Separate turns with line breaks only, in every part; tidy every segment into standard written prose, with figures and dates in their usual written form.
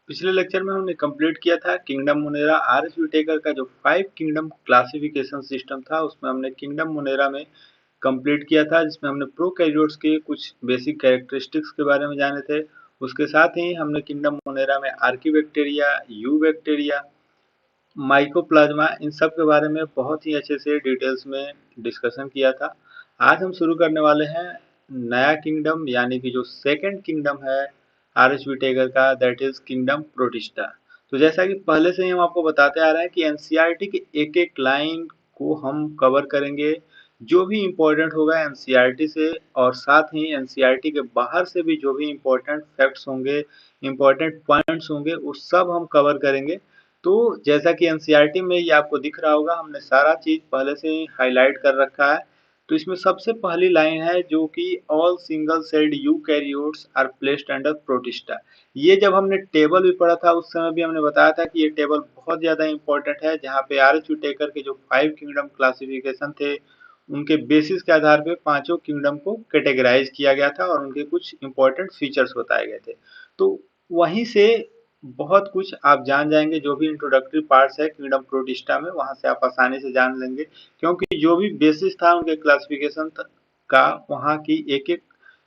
पिछले लेक्चर में हमने कंप्लीट किया था किंगडम मोनेरा आर.एस. व्हिटेकर का जो 5 किंगडम क्लासिफिकेशन सिस्टम था, उसमें हमने किंगडम मोनेरा में कंप्लीट किया था, जिसमें हमने प्रोकैरियोट्स के कुछ बेसिक कैरेक्टरिस्टिक्स के बारे में जाने थे। उसके साथ ही हमने किंगडम मोनेरा में आर्कीबैक्टीरिया, यू बैक्टीरिया, माइकोप्लाज्मा, इन सब के बारे में बहुत ही अच्छे से डिटेल्स में डिस्कशन किया था। आज हम शुरू करने वाले हैं नया किंगडम, यानी कि जो सेकंड किंगडम है आर.एस. व्हिटेकर का, दैट इज किंगडम प्रोटिस्टा। तो जैसा कि पहले से ही हम आपको बताते आ रहे हैं कि एनसीईआरटी की एक एक लाइन को हम कवर करेंगे, जो भी इम्पोर्टेंट होगा एनसीईआरटी से, और साथ ही एनसीईआरटी के बाहर से भी जो भी इम्पोर्टेंट फैक्ट्स होंगे, इम्पोर्टेंट पॉइंट्स होंगे, वो सब हम कवर करेंगे। तो जैसा कि एनसीईआरटी में ये आपको दिख रहा होगा, हमने सारा चीज पहले से ही हाईलाइट कर रखा है। तो इसमें सबसे पहली लाइन है जो कि all single celled eukaryotes are placed under Protista. ये जब हमने टेबल भी पढ़ा था उस समय भी हमने बताया था कि ये टेबल बहुत ज्यादा इंपॉर्टेंट है, जहाँ पे आर.एस. व्हिटेकर के जो 5 किंगडम क्लासिफिकेशन थे, उनके बेसिस के आधार पे पांचों किंगडम को कैटेगराइज किया गया था और उनके कुछ इंपॉर्टेंट फीचर्स बताए गए थे। तो वहीं से बहुत कुछ आप जान जाएंगे, जो भी इंट्रोडक्टरी पार्ट्स है किंगडम प्रोटिस्टा में, वहां से आप आसानी से जान लेंगे, क्योंकि जो भी बेसिस था उनके क्लासिफिकेशन का, वहाँ की एक एक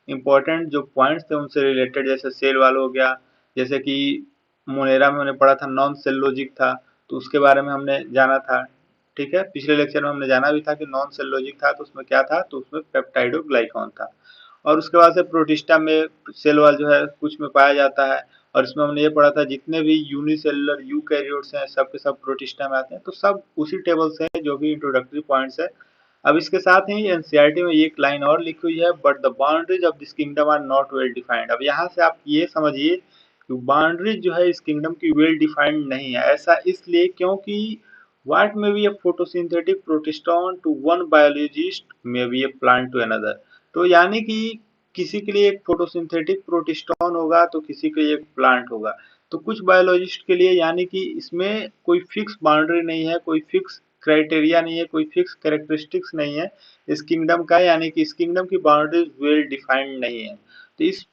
इम्पोर्टेंट जो पॉइंट्स थे उनसे रिलेटेड, जैसे सेल वाल हो गया, जैसे कि मोनेरा में हमने पढ़ा था नॉन सेलोजिक था, तो उसके बारे में हमने जाना था। ठीक है, पिछले लेक्चर में हमने जाना भी था कि नॉन सेलोजिक था तो उसमें क्या था, तो उसमें पेप्टाइडोग्लाइकॉन था। और उसके बाद से प्रोटिस्टा में सेल वॉल जो है कुछ में पाया जाता है, और इसमें हमने ये पढ़ा था जितने भी यूनिसेलुलर यूकैरियोट्स हैं सब के सब प्रोटिस्टा में आते हैं। तो सब उसी टेबल से है, जो भी इंट्रोडक्टरी पॉइंट्स है। अब इसके साथ ही एनसीईआरटी में एक लाइन और लिखी हुई है, but the boundaries of this kingdom are not well defined. अब यहाँ से आप ये समझिए कि बाउंड्रीज जो है इस किंगडम की वेल डिफाइंड नहीं है। ऐसा इसलिए क्योंकि what may be a photosynthetic protistone to one biologist may be a plant to another। तो यानी कि किसी के लिए एक फोटोसिंथेटिक प्रोटिस्टोन होगा तो किसी के लिए एक प्लांट होगा। तो कुछ बायोलॉजिस्ट के लिए, यानी कि इसमें कोई फिक्स बाउंड्री नहीं है, कोई फिक्स क्राइटेरिया नहीं है, कोई फिक्स कैरेक्टरिस्टिक्स नहीं है इस किंगडम का, यानी कि इस किंगडम की बाउंड्रीज वेल डिफाइंड नहीं है। तो इस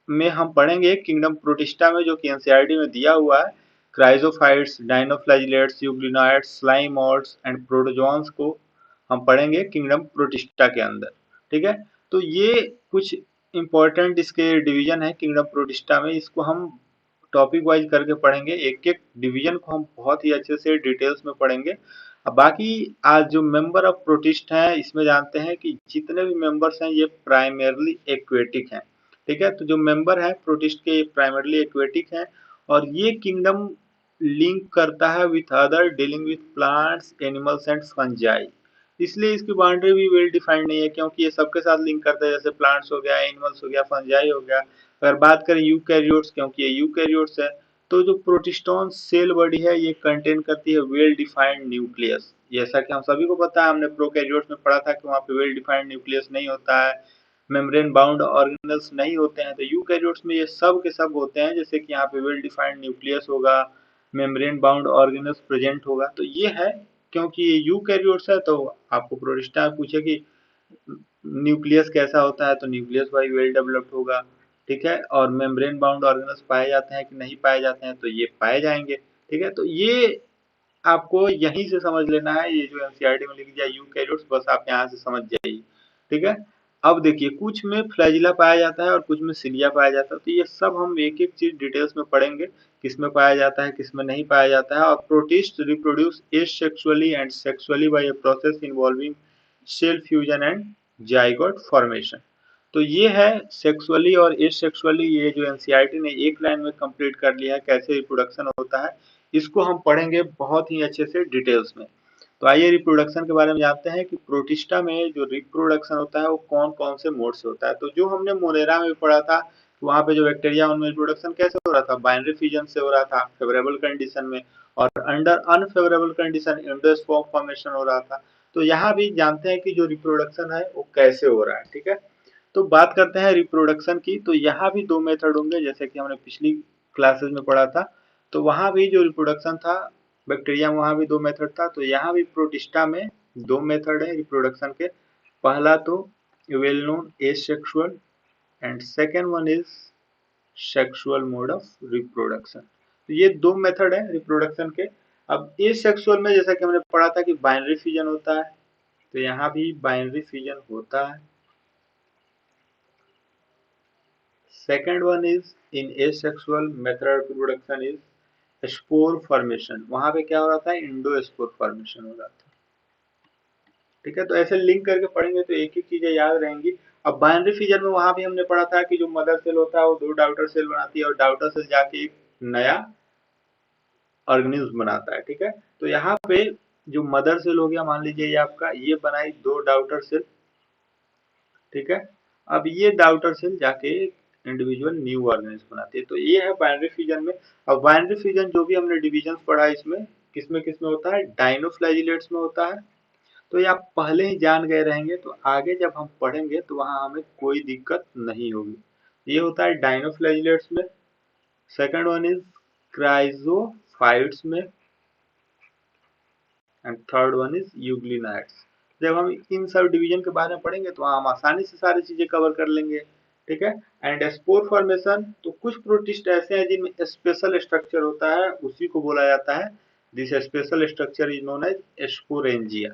में हम पढ़ेंगे किंगडम प्रोटिस्टा में, जो कि एनसीईआरटी में दिया हुआ है, chrysophytes, dinoflagellates, euglenoids, स्लाइमोइड्स and protozoans को हम पढ़ेंगे किंगडम प्रोटिस्टा के अंदर। ठीक है, तो ये कुछ इंपॉर्टेंट इसके डिवीजन है किंगडम प्रोटिस्टा में, इसको हम टॉपिक वाइज करके पढ़ेंगे, एक एक डिवीजन को हम बहुत ही अच्छे से डिटेल्स में पढ़ेंगे। अब बाकी आज जो मेंबर ऑफ प्रोटिस्ट हैं, इसमें जानते हैं कि जितने भी मेंबर्स हैं ये प्राइमरली एक्वेटिक हैं। ठीक है, तो जो मेंबर है प्रोटिस्ट के, ये प्राइमरली एक्वेटिक हैं, और ये किंगडम लिंक करता है with other dealing with plants, animals and fungi. इसलिए इसकी बाउंड्री भी वेल डिफाइंड नहीं है, क्योंकि ये सबके साथ लिंक करता है, जैसे प्लांट्स हो गया, एनिमल्स हो गया, फंजाई हो गया। अगर बात करें यूकैरियोट्स, क्योंकि ये यूकैरियोट्स है, तो जो प्रोटिस्टोन सेल बॉडी है ये कंटेन करती है वेल डिफाइंड न्यूक्लियस। जैसा कि हम सभी को पता है, हमने प्रोकैरियोट्स में पढ़ा था कि वहाँ पे वेल डिफाइंड न्यूक्लियस नहीं होता है, मेम्ब्रेन बाउंड ऑर्गेनेल्स नहीं होते हैं। तो यूकैरियोट्स में ये सब के सब होते हैं, जैसे कि यहाँ पे वेल डिफाइंड न्यूक्लियस होगा, मेम्ब्रेन बाउंड ऑर्गेनेल्स प्रेजेंट होगा। तो ये है, क्योंकि ये यूकैरियोट्स है, तो आपको प्रोटिस्टा पूछे कि न्यूक्लियस कैसा होता है, तो न्यूक्लियस भाई वेल डेवलप्ड होगा। ठीक है, और मेम्ब्रेन बाउंड ऑर्गेनल्स पाए जाते हैं कि नहीं पाए जाते हैं, तो ये पाए जाएंगे। ठीक है, तो ये आपको यहीं से समझ लेना है, ये जो एनसीईआरटी में लिख दिया यूकैरियोट्स, बस आप यहाँ से समझ जाइए। ठीक है, अब देखिए कुछ में फ्लैजिला पाया जाता है और कुछ में सिलिया पाया जाता है, तो ये सब हम एक एक चीज डिटेल्स में पढ़ेंगे, किसमें पाया जाता है किसमें नहीं पाया जाता है। और protist reproduce asexually and sexually by a process involving cell fusion and zygote formation. तो ये है सेक्सुअली और एसेक्सुअली, ये जो एनसीईआरटी ने एक लाइन में कंप्लीट कर लिया है कैसे रिप्रोडक्शन होता है, इसको हम पढ़ेंगे बहुत ही अच्छे से डिटेल्स में। तो आइए रिप्रोडक्शन के बारे में जानते हैं कि प्रोटिस्टा में जो रिप्रोडक्शन होता है वो कौन कौन से मोड से होता है। तो जो हमने मोनेरा में पढ़ा था, तो वहाँ पे जो बैक्टीरिया उनमें रिप्रोडक्शन कैसे हो रहा था, बाइनरी फ्यूजन से हो रहा था फेवरेबल कंडीशन में, और under unfavourable condition endosperm formation हो रहा था। तो यहाँ भी जानते हैं कि जो रिप्रोडक्शन है वो कैसे हो रहा है। ठीक है, तो बात करते हैं रिप्रोडक्शन की, तो यहाँ भी दो मेथड होंगे, जैसे कि हमने पिछली क्लासेस में पढ़ा था। तो वहाँ भी जो रिप्रोडक्शन था बैक्टीरिया में, वहाँ भी दो मेथड था, तो यहाँ भी प्रोटिस्टा में दो मेथड है रिप्रोडक्शन के। पहला तो well known asexual, and second one is sexual mode of reproduction. तो ये दो मेथड है रिप्रोडक्शन के। अब एसेक्सुअल में जैसा कि हमने पढ़ा था कि बाइनरी फिजन होता है, तो यहाँ भी बाइनरी फिजन होता है। Second one is in asexual method of reproduction is spore formation. वहां पे क्या हो रहा था, इंडो स्पोर फॉर्मेशन हो रहा था। ठीक है, तो ऐसे लिंक करके पढ़ेंगे तो एक एक चीजें याद रहेंगी। अब बाइनरी फिजन में वहां भी हमने पढ़ा था कि जो मदर सेल होता है वो दो डॉटर सेल बनाती है और डॉटर सेल जाके एक नया ऑर्गेनिज्म बनाता है। ठीक है, तो यहाँ पे जो मदर सेल हो गया, मान लीजिए ये आपका, ये बनाई दो डॉटर सेल। ठीक है, अब ये डॉटर सेल जाके इंडिविजुअल न्यू ऑर्गेनिज्म बनाती है। तो ये है बाइनरी फिजन में। अब बाइनरी फिजन जो भी हमने डिविजन पढ़ा इसमें किसमें किसमें होता है, डाइनोफ्लैजिलेट्स में होता है। तो ये आप पहले ही जान गए रहेंगे, तो आगे जब हम पढ़ेंगे तो वहां हमें कोई दिक्कत नहीं होगी। ये होता है डाइनोफ्लैजिलेट्स में। सेकंड वन इज क्राइजोफाइट्स में एंड थर्ड वन इज यूग्लिनाइट्स। जब हम इन सब डिवीजन के बारे में पढ़ेंगे तो हम आसानी से सारी चीजें कवर कर लेंगे। ठीक है, एंड स्पोर फॉर्मेशन, तो कुछ प्रोटिस्ट ऐसे हैं जिनमें स्पेशल स्ट्रक्चर होता है, उसी को बोला जाता है, this special structure is known as sporangia.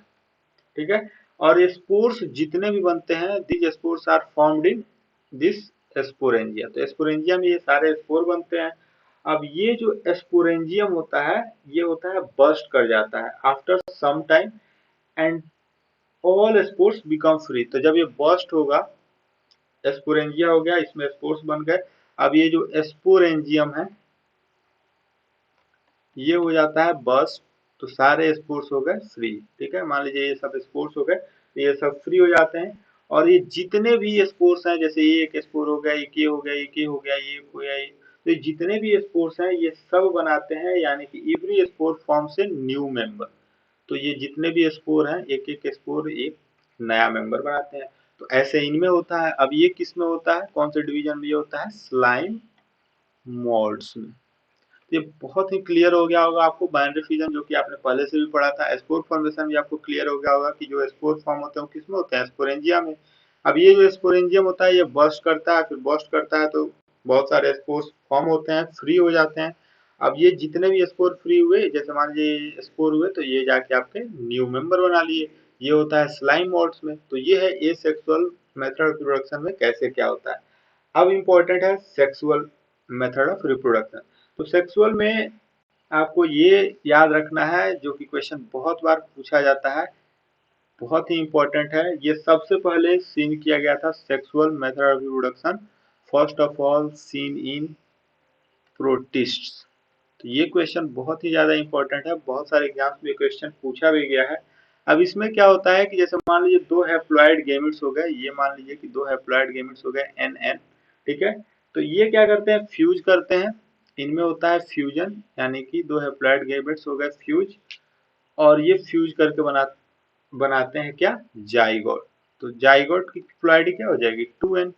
ठीक है, और ये स्पोर्स जितने भी बनते हैं, this spores are formed in this sporangia. तो स्पोरेंजिया में ये सारे स्पोर बनते हैं। अब ये जो स्पोरेंजियम होता है, ये होता है बर्स्ट कर जाता है after some time and all spores become free. तो जब ये बर्स्ट होगा, स्पोरेंजिया हो गया, इसमें स्पोर्स बन गए। अब ये जो स्पोरेंजियम है ये हो जाता है बर्स्ट, तो सारे स्पोर्स हो गए फ्री। ठीक है, मान लीजिए ये सब स्पोर्स हो गए, तो ये सब फ्री हो जाते हैं। और ये जितने भी स्पोर्स हैं, जैसे ये एक स्पोर हो गया, एक ये हो गया, एक ये हो गया, ये हो गया, तो ये जितने भी स्पोर्स हैं ये सब बनाते हैं, यानी कि every spore forms a new member. तो ये जितने भी स्पोर हैं, एक एक स्पोर एक नया मेंबर बनाते हैं। तो ऐसे इनमें होता है। अब ये किस में होता है, कौन से डिवीजन में ये होता है, स्लाइम मोल्ड्स में। ये बहुत ही क्लियर हो गया होगा आपको। बाइनरी फिजन जो कि आपने पहले से भी पढ़ा था, स्पोर फॉर्मेशन भी आपको क्लियर हो गया होगा कि जो स्पोर फॉर्म होते हैं किसमें होते हैं, स्पोरेंजिया में। अब ये जो स्पोरेंजियम होता है ये बर्स्ट करता है, फिर बर्स्ट करता है तो बहुत सारे स्पोर्स फॉर्म होते हैं, फ्री हो जाते हैं। अब ये जितने भी स्पोर फ्री हुए, जैसे मान लीजिए स्पोर हुए, तो ये जाके आपके न्यू मेंबर बना लिए। ये होता है स्लाइम मोड्स में। तो ये है एसेक्सुअल मेथड ऑफ रिप्रोडक्शन में कैसे क्या होता है। अब इम्पोर्टेंट है सेक्सुअल मेथड ऑफ रिप्रोडक्शन। तो सेक्सुअल में आपको ये याद रखना है, जो कि क्वेश्चन बहुत बार पूछा जाता है, बहुत ही इंपॉर्टेंट है। ये सबसे पहले सीन किया गया था sexual method of reproduction, first of all seen in प्रोटिस्ट्स। तो ये क्वेश्चन बहुत ही ज्यादा इंपॉर्टेंट है, बहुत सारे एग्जाम्स में क्वेश्चन पूछा भी गया है। अब इसमें क्या होता है कि जैसे मान लीजिए दो हैप्लॉइड गेमिट्स हो गए, ये मान लीजिए कि दो हैप्लॉइड गेमिट्स हो गए एन एन। ठीक है, तो ये क्या करते हैं, फ्यूज करते हैं। इनमें होता है फ्यूजन, यानी कि दो हैप्लॉइड गेमिट्स हो गए फ्यूज, और ये फ्यूज करके बनाते हैं क्या, जाइगोट। तो जाइगोट की प्लॉइडी क्या हो जाएगी, 2n,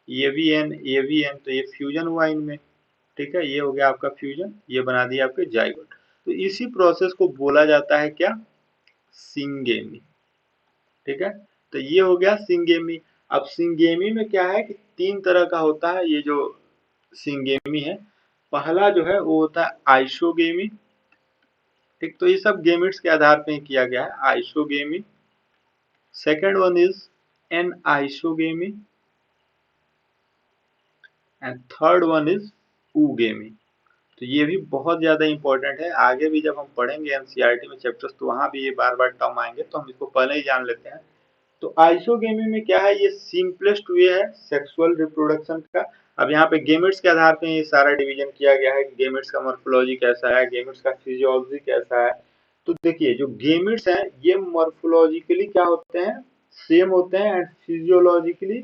ये भी एन, ये भी एन, तो ये फ्यूजन हुआ इनमें। ठीक है, ये हो गया आपका फ्यूजन, ये बना दिया आपके जाइगोट। तो इसी प्रोसेस को बोला जाता है क्या, सिंगेमी। ठीक है, तो ये हो गया सिंगेमी। अब सिंगेमी में क्या है कि तीन तरह का होता है ये जो सिंगेमी है। पहला जो है वो होता है आइसोगेमी। ठीक, तो ये सब गेमिट्स के आधार पे ही किया गया है, isogamy. Second one is anisogamy and third one is oogamy. तो ये भी बहुत ज्यादा इंपॉर्टेंट है, आगे भी जब हम पढ़ेंगे एनसीईआरटी में चैप्टर्स तो वहां भी ये बार बार टर्म आएंगे, तो हम इसको पहले ही जान लेते हैं। तो आइसोगेमी में क्या है, ये सिंपलेस्ट वे है सेक्सुअल रिप्रोडक्शन का। अब यहाँ पे गेमेट्स के आधार पे ये सारा डिवीजन किया गया है कि गेमेट्स का मॉर्फोलॉजी कैसा है, गेमेट्स का फिजियोलॉजी कैसा है। तो देखिए जो गेमेट्स हैं ये मॉर्फोलॉजिकली क्या होते हैं, सेम होते हैं, एंड फिजियोलॉजिकली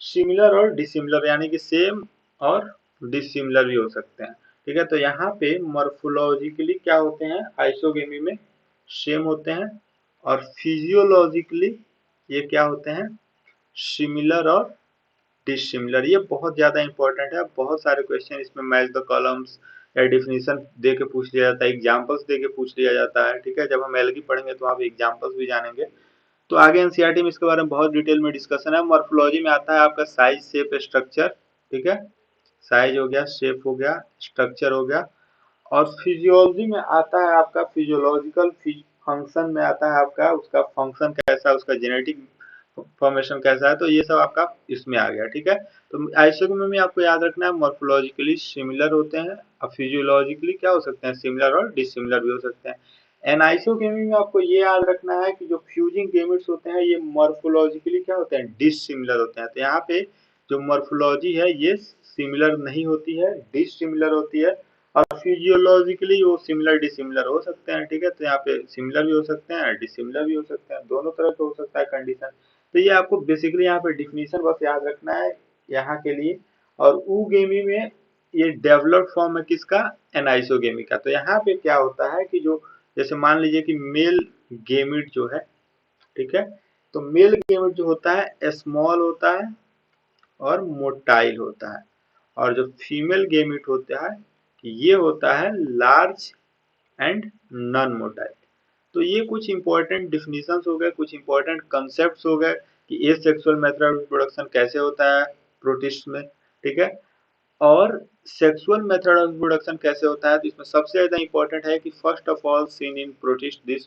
सिमिलर और डिसिमिलर, यानी कि सेम और डिसिमिलर भी हो सकते हैं। ठीक है, तो यहाँ पे मॉर्फोलॉजिकली क्या होते हैं आइसोगेमी में, सेम होते हैं, और फिजियोलॉजिकली ये क्या होते हैं, सिमिलर और डिसिमिलर। ये बहुत ज्यादा इंपॉर्टेंट है, बहुत सारे क्वेश्चन इसमें मैच द कॉलम्स या डिफिनीशन दे के पूछ लिया जाता है, एग्जांपल्स दे के पूछ लिया जाता है। ठीक है, जब हम एलगी पढ़ेंगे तो आप एग्जांपल्स भी जानेंगे। तो आगे एनसीईआरटी में इसके बारे में बहुत डिटेल में डिस्कशन है। मॉर्फोलॉजी में आता है आपका साइज, शेप, स्ट्रक्चर। ठीक है, साइज हो गया, शेप हो गया, स्ट्रक्चर हो गया, और फिजियोलॉजी में आता है आपका फिजियोलॉजिकल फंक्शन में आता है आपका उसका फंक्शन कैसा है, उसका जेनेटिक फॉर्मेशन कैसा है, तो ये सब आपका इसमें आ गया। ठीक है, तो आइसोगोमी में आपको याद रखना है मॉर्फोलॉजिकली सिमिलर होते हैं और फिजियोलॉजिकली क्या हो सकते हैं, सिमिलर और डिसिमिलर भी हो सकते हैं। एनाइसोगेमी में आपको ये याद रखना है कि जो फ्यूजिंग गेमेट्स होते हैं ये मॉर्फोलॉजिकली क्या होते हैं, डिसिमिलर होते हैं। तो यहाँ पे जो मॉर्फोलॉजी है ये सिमिलर नहीं होती है, डिसिमिलर होती है। और फिजियोलॉजिकली वो सिमिलर डिसिमिलर हो सकते हैं। ठीक है, तो यहाँ पे सिमिलर भी हो सकते हैं, डिसिमिलर भी हो सकते हैं, दोनों तरह का हो सकता है कंडीशन। तो ये आपको बेसिकली यहाँ पे डिफिनीशन बस याद रखना है यहाँ के लिए। और ऊगेमी में ये डेवलप्ड फॉर्म है किसका, एनाइसोगेमी का। तो यहाँ पे क्या होता है कि जो जैसे मान लीजिए कि मेल गेमिट जो है, ठीक है, तो मेल गेमिट जो होता है स्मॉल होता है और मोटाइल होता है, और जो फीमेल गेमिट होता है ये होता है लार्ज एंड नॉन मोटाइल। तो ये कुछ इंपॉर्टेंट डिफिनीशंस हो गए, कुछ इंपॉर्टेंट कंसेप्ट हो गए कि ए सेक्सुअल मेथड ऑफ रिप्रोडक्शन कैसे होता है प्रोटिस्ट में। ठीक है, और सेक्सुअल मेथड ऑफ रिप्रोडक्शन कैसे होता है, तो इसमें सबसे ज्यादा इंपॉर्टेंट है कि first of all seen in protist this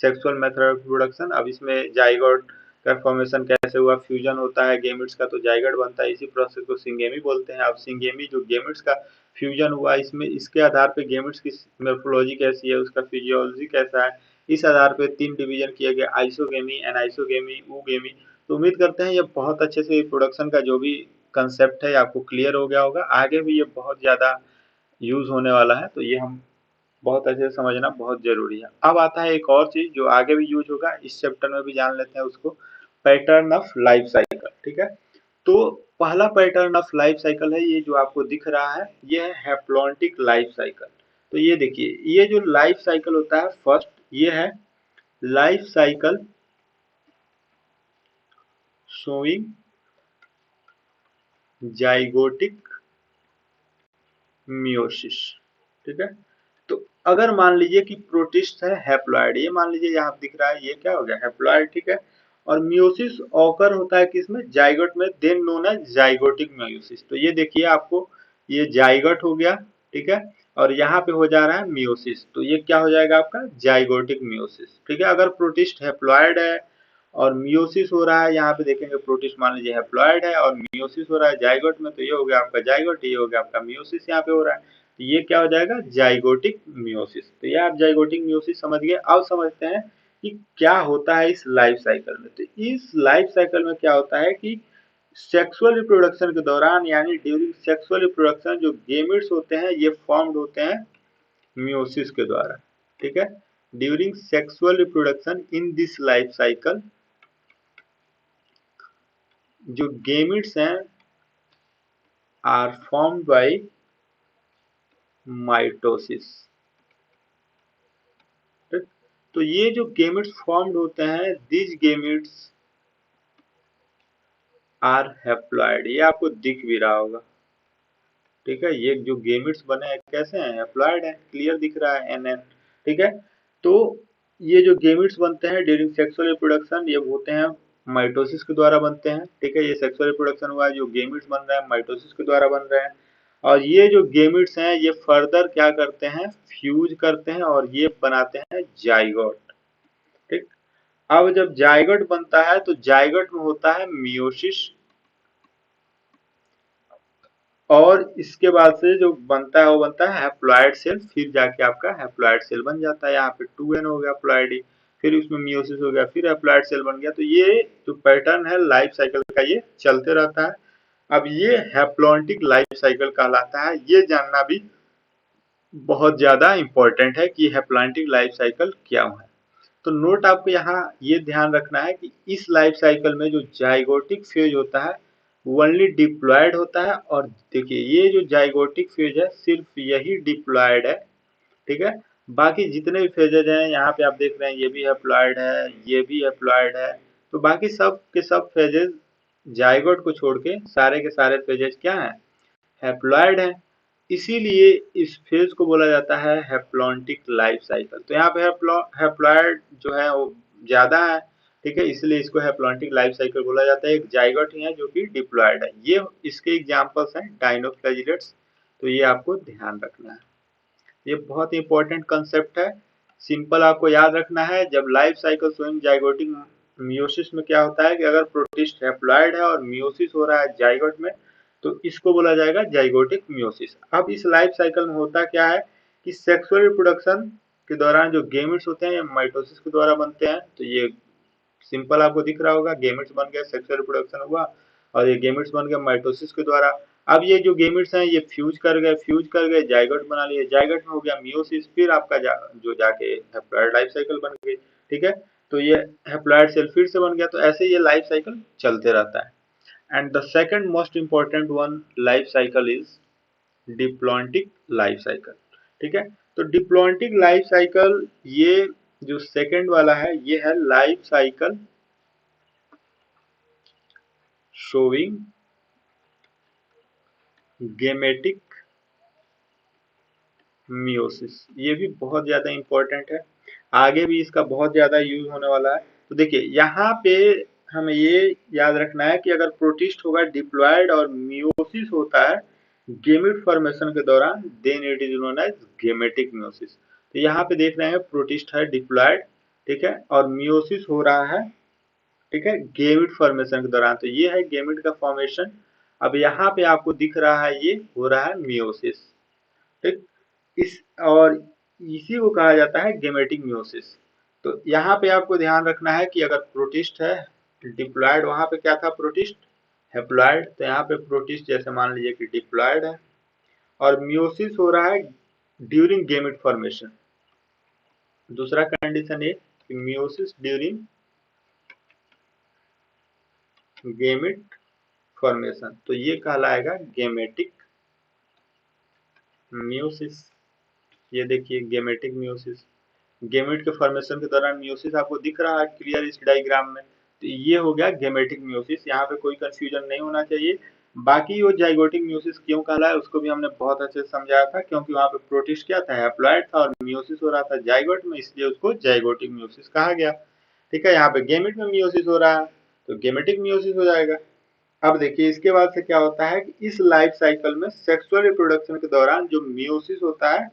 sexual method of reproduction. अब इसमें जाइगोट का फॉर्मेशन कैसे हुआ, फ्यूजन होता है गेमिट्स का तो जाइगोट बनता है, इसी प्रोसेस को सिंगेमी बोलते हैं। अब सिंगेमी जो गेमिट्स का फ्यूजन हुआ इसमें इसके आधार पे गेमिट्स की मोर्फोलॉजी कैसी है, उसका फिजियोलॉजी कैसा है, इस आधार पे 3 डिवीजन किए गए, आइसोगेमी, एनाइसोगेमी, ऊगेमी। तो उम्मीद करते हैं ये बहुत अच्छे से रिप्रोडक्शन का जो भी कंसेप्ट है आपको क्लियर हो गया होगा। आगे भी ये बहुत ज़्यादा यूज़ होने वाला है, तो ये हम बहुत अच्छे से समझना बहुत ज़रूरी है। अब आता है एक और चीज़ जो आगे भी यूज़ होगा, इस चैप्टर में भी जान लेते हैं उसको, पैटर्न ऑफ लाइफ साइकिल। ठीक है, तो पहला पैटर्न ऑफ लाइफ साइकिल है ये जो आपको दिख रहा है, ये है हैप्लॉन्टिक लाइफ साइकिल। तो ये देखिए, ये जो लाइफ साइकिल होता है फर्स्ट, ये है life cycle showing zygotic meiosis. ठीक है, तो अगर मान लीजिए कि प्रोटिस्ट है हैप्लॉइड, ये मान लीजिए यहाँ दिख रहा है ये क्या हो गया, हैप्लॉइड। ठीक है, और मियोसिस ऑकर होता है किसमें, जाइगोट में, देन नोन है जाइगोटिक मियोसिस। तो ये देखिए आपको ये जाइगोट हो गया। ठीक है, और यहाँ पे हो जा रहा है मियोसिस, तो ये क्या हो जाएगा आपका जाइगोटिक मियोसिस। ठीक है, अगर प्रोटिस्ट हैप्लॉइड है और मियोसिस हो रहा है, यहाँ पे देखेंगे प्रोटिस्ट मान लीजिए हैप्लॉइड है और मियोसिस हो रहा है जाइगोट में, तो ये हो गया आपका जाइगोट, ये हो गया आपका मियोसिस यहाँ पे हो रहा है, तो ये क्या हो जाएगा जाइगोटिक मियोसिस। तो ये आप जाइगोटिक मियोसिस समझ गए। अब समझते हैं कि क्या होता है इस लाइफ साइकिल में। तो इस लाइफ साइकिल में क्या होता है कि सेक्सुअल रिप्रोडक्शन के दौरान यानी ड्यूरिंग सेक्सुअल रिप्रोडक्शन जो गेमिट्स होते हैं ये फॉर्म्ड होते हैं मियोसिस के द्वारा। ठीक है, during sexual reproduction in this life cycle जो गेमिट्स हैं आर फॉर्म्ड बाय माइटोसिस। तो ये जो गेमिट्स फॉर्म्ड होते हैं दिस गेमिट्स आर हैप्लॉइड, ये आपको दिख भी रहा होगा। ठीक है, ये जो गेमिट्स बने हैं कैसे हैं, हैप्लॉइड है, क्लियर दिख रहा है एन एन। ठीक है, तो ये जो गेमिट्स बनते हैं ड्यूरिंग सेक्सुअल रिप्रोडक्शन ये होते हैं माइटोसिस के द्वारा बनते हैं। ठीक है, ये सेक्सुअल रिप्रोडक्शन हुआ है, जो गेमिट्स बन रहे हैं माइटोसिस के द्वारा बन रहे हैं। और ये जो गेमिट्स हैं ये फर्दर क्या करते हैं, फ्यूज करते हैं और ये बनाते हैं जाइगोट। ठीक, अब जब जाइगोट बनता है तो जाइगोट में होता है मियोसिस, और इसके बाद से जो बनता है वो बनता है हैप्लॉइड सेल, फिर जाके आपका हैप्लॉइड सेल बन जाता है। यहाँ पे 2n हो गया प्लॉइडी, फिर उसमें मियोसिस हो गया, फिर हैप्लॉइड सेल बन गया। तो ये जो पैटर्न है लाइफ साइकिल का ये चलते रहता है। अब ये हैप्लॉन्टिक लाइफ साइकिल कहलाता है, ये जानना भी बहुत ज्यादा इंपॉर्टेंट है कि हैप्लॉन्टिक लाइफ साइकिल क्या है। तो नोट आपको यहाँ ये ध्यान रखना है कि इस लाइफ साइकिल में जो जाइगोटिक फेज होता है ओनली डिप्लॉयड होता है। और देखिए ये जो जाइगोटिक फेज है सिर्फ यही डिप्लॉयड है। ठीक है, बाकी जितने भी फेजेज हैं यहाँ पे आप देख रहे हैं ये भी हैप्लॉयड है, ये भी हैप्लॉयड है। तो बाकी सब के सब फेजेज जाइगोट को छोड़ के सारे के सारे फेजेज क्या हैं, हैप्लॉयड है। इसीलिए इस फेज को बोला जाता है हैप्लॉन्टिक लाइफ साइकिल। तो यहाँ पे हैप्लॉयड जो है वो ज्यादा है। ठीक है, इसलिए इसको हैप्लॉन्टिक लाइफ साइकिल बोला जाता है। एक जाइगोट ही है जो कि डिप्लॉयड है। ये इसके एग्जांपल्स हैं डाइनोफ्लैजिलेट्स, तो ये आपको ध्यान रखना है। ये बहुत ही इंपॉर्टेंट कंसेप्ट है। सिंपल आपको याद रखना है, जब life cycle showing zygotic meiosis में क्या होता है कि अगर प्रोटिस्ट हैप्लॉइड है और मियोसिस हो रहा है जाइगोट में, तो इसको बोला जाएगा जाइगोटिक मियोसिस। अब इस लाइफ साइकिल में होता क्या है कि सेक्सुअल रिप्रोडक्शन के दौरान जो गेमेट्स होते हैं ये माइटोसिस के द्वारा बनते हैं। तो ये सिंपल आपको दिख रहा होगा, गेमेट्स बन गए, सेक्सुअल रिप्रोडक्शन हुआ और ये गेमेट्स बन गए माइटोसिस के द्वारा। अब ये जो गेमेट्स हैं ये फ्यूज कर गए जाइगोट बना लिए, जाइगोट में हो गया मियोसिस, फिर आपका जो जाके हैप्लॉइड लाइफ साइकिल बन गई। ठीक है, तो ये हैप्लॉइड सेल फिर से बन गया, तो ऐसे ये लाइफ साइकिल चलते रहता है। And the second most important one life cycle is diplontic life cycle. ठीक है, तो डिप्लॉन्टिक लाइफ साइकिल, ये जो सेकंड वाला है ये है life cycle showing gametic meiosis. ये भी बहुत ज्यादा इंपॉर्टेंट है, आगे भी इसका बहुत ज्यादा यूज होने वाला है। तो देखिए यहाँ पे हमें ये याद रखना है कि अगर प्रोटिस्ट होगा डिप्लॉयड और मियोसिस होता है गेमेट फॉर्मेशन के दौरान, then it is known as gametic meiosis. तो यहाँ पे देख रहे हैं प्रोटिस्ट है डिप्लॉयड, ठीक है, और मियोसिस हो रहा है, ठीक है, गेमिट फॉर्मेशन के दौरान, तो ये है गेमिट का फॉर्मेशन। अब यहाँ पे आपको दिख रहा है ये हो रहा है मियोसिस। ठीक, इस और इसी को कहा जाता है गेमेटिक मियोसिस। तो यहाँ पे आपको ध्यान रखना है कि अगर प्रोटिस्ट है डिप्लॉयड, वहां पे क्या था प्रोटिस्ट हैप्लॉयड, तो यहाँ पे प्रोटिस्ट जैसे मान लीजिए कि डिप्लॉयड है और मियोसिस हो रहा है ड्यूरिंग गेमिट फॉर्मेशन। दूसरा कंडीशन है कि मियोसिस ड्यूरिंग गेमिट फॉर्मेशन, तो ये कहलाएगा गेमेटिक मियोसिस। ये देखिए गेमेटिक मियोसिस, गेमेट के फॉर्मेशन के दौरान मियोसिस आपको दिख रहा है क्लियर इस डायग्राम में, तो ये हो गया गेमेटिक मियोसिस, यहाँ पे कोई कंफ्यूजन नहीं होना चाहिए। बाकी वो जाइगोटिक मियोसिस क्यों कहला है उसको भी हमने बहुत अच्छे से समझाया था, क्योंकि वहाँ पे प्रोटिस्ट क्या था हैप्लॉइड था और मियोसिस हो रहा था जाइगोट में, इसलिए उसको जाइगोटिक मियोसिस कहा गया। ठीक है, यहाँ पे गेमेट में मियोसिस हो रहा है तो गेमेटिक मियोसिस हो जाएगा। अब देखिए इसके बाद से क्या होता है कि इस लाइफ साइकिल में सेक्सुअल रिप्रोडक्शन के दौरान जो मियोसिस होता है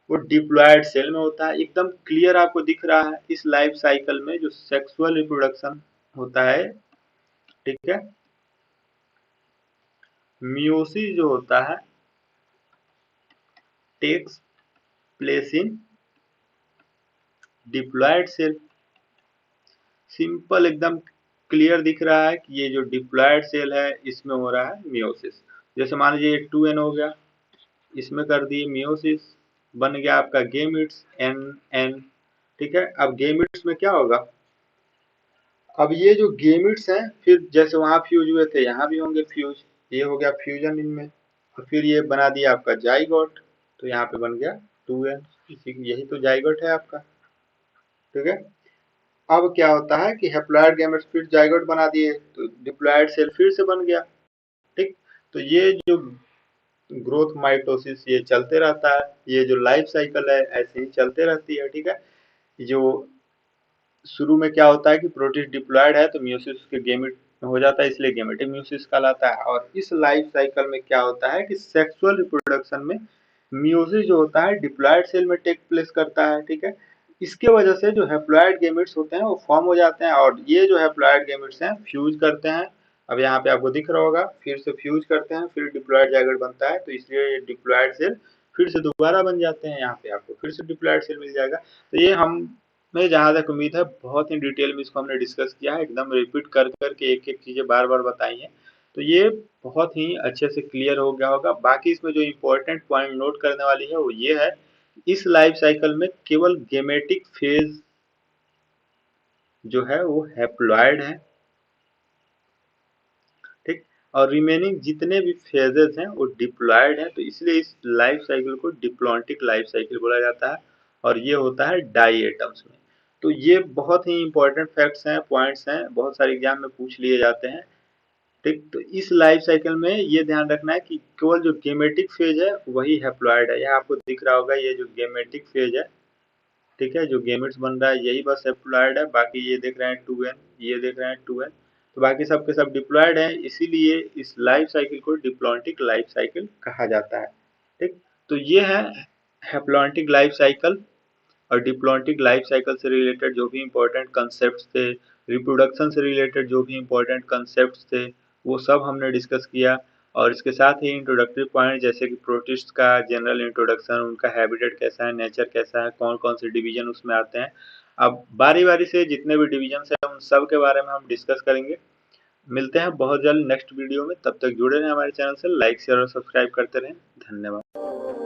वो डिप्लॉयड सेल में होता है। एकदम क्लियर आपको दिख रहा है इस लाइफ साइकिल में जो सेक्सुअल रिप्रोडक्शन होता है, ठीक है, मियोसिस जो होता है takes place in diploid cell. Simple एकदम क्लियर दिख रहा है कि ये जो डिप्लॉयड सेल है इसमें हो रहा है मियोसिस। जैसे मान लीजिए 2n हो गया, इसमें कर दिए मियोसिस, बन गया आपका गेमिट्स एन एन। ठीक है, अब गेमिट्स में क्या होगा, अब ये जो गेमिट्स हैं फिर जैसे वहां फ्यूज हुए थे यहाँ भी होंगे फ्यूज, ये हो गया फ्यूजन इनमें, और फिर ये बना दिया आपका जाइगोट, तो यहाँ पे बन गया 2n, यही तो जाइगोट है आपका। ठीक है, अब क्या होता है कि हैप्लॉइड गैमेट्स फिर जाइगोट बना दिए तो डिप्लॉयड सेल फिर से बन गया। ठीक, तो ये जो ग्रोथ माइटोसिस ये चलते रहता है, ये जो लाइफ साइकिल है ऐसे ही चलते रहती है। ठीक है, जो शुरू में क्या होता है कि प्रोटिस्ट डिप्लॉयड है तो मियोसिस उसके गेमेट हो जाता है, इसलिए गेमेटिक मियोसिस कहलाता है। और इस लाइफ साइकिल में क्या होता है कि सेक्सुअल रिप्रोडक्शन में मियोसिस जो होता है डिप्लॉयड सेल में टेक प्लेस करता है। ठीक है, इसके वजह से जो हैप्लॉइड गेमेट्स होते हैं वो फॉर्म हो जाते हैं और ये जो हैप्लॉइड गेमेट्स हैं फ्यूज करते हैं। अब यहाँ पे आपको दिख रहा होगा फिर से फ्यूज करते हैं फिर डिप्लॉयड जाइगोट बनता है, तो इसलिए ये डिप्लॉयड सेल फिर से दोबारा बन जाते हैं, यहाँ पे आपको फिर से डिप्लॉयड सेल मिल जाएगा। तो ये हम मैं जहाँ तक उम्मीद है बहुत ही डिटेल में इसको हमने डिस्कस किया है, एकदम रिपीट कर करके एक एक चीजें बार बार बताई हैं, तो ये बहुत ही अच्छे से क्लियर हो गया होगा। बाकी इसमें जो इम्पोर्टेंट पॉइंट नोट करने वाली है वो ये है, इस लाइफ साइकिल में केवल गेमेटिक फेज जो है वो हैप्लॉइड है, ठीक, और रिमेनिंग जितने भी फेजेस हैं वो डिप्लॉयड हैं, तो इसलिए इस लाइफ साइकिल को डिप्लॉन्टिक लाइफ साइकिल बोला जाता है और ये होता है डाई एटम्स में। तो ये बहुत ही इंपॉर्टेंट फैक्ट्स हैं, पॉइंट्स हैं, बहुत सारे एग्जाम में पूछ लिए जाते हैं। ठीक, तो इस लाइफ साइकिल में ये ध्यान रखना है कि केवल जो गेमेटिक फेज है वही हैप्लॉइड है, यह आपको दिख रहा होगा ये जो गेमेटिक फेज है, ठीक है, जो गेमेट्स बन रहा है यही बस हैप्लॉइड है, बाकी ये देख रहे हैं 2n, ये देख रहे हैं 2n, तो बाकी सब के सब डिप्लॉयड है, इसीलिए इस लाइफ साइकिल को डिप्लॉन्टिक लाइफ साइकिल कहा जाता है। ठीक, तो ये है हैप्लॉन्टिक लाइफ साइकिल और डिप्लॉन्टिक लाइफ साइकिल से रिलेटेड जो भी इम्पोर्टेंट कंसेप्ट थे, रिप्रोडक्शन से रिलेटेड जो भी इम्पोर्टेंट कंसेप्ट थे, वो सब हमने डिस्कस किया। और इसके साथ ही इंट्रोडक्टरी पॉइंट जैसे कि प्रोटिस्ट का जनरल इंट्रोडक्शन, उनका हैबिटेट कैसा है, नेचर कैसा है, कौन कौन से डिवीजन उसमें आते हैं। अब बारी बारी से जितने भी डिवीजन है उन सब के बारे में हम डिस्कस करेंगे। मिलते हैं बहुत जल्द नेक्स्ट वीडियो में, तब तक जुड़े रहें हमारे चैनल से, लाइक शेयर और सब्सक्राइब करते रहें। धन्यवाद।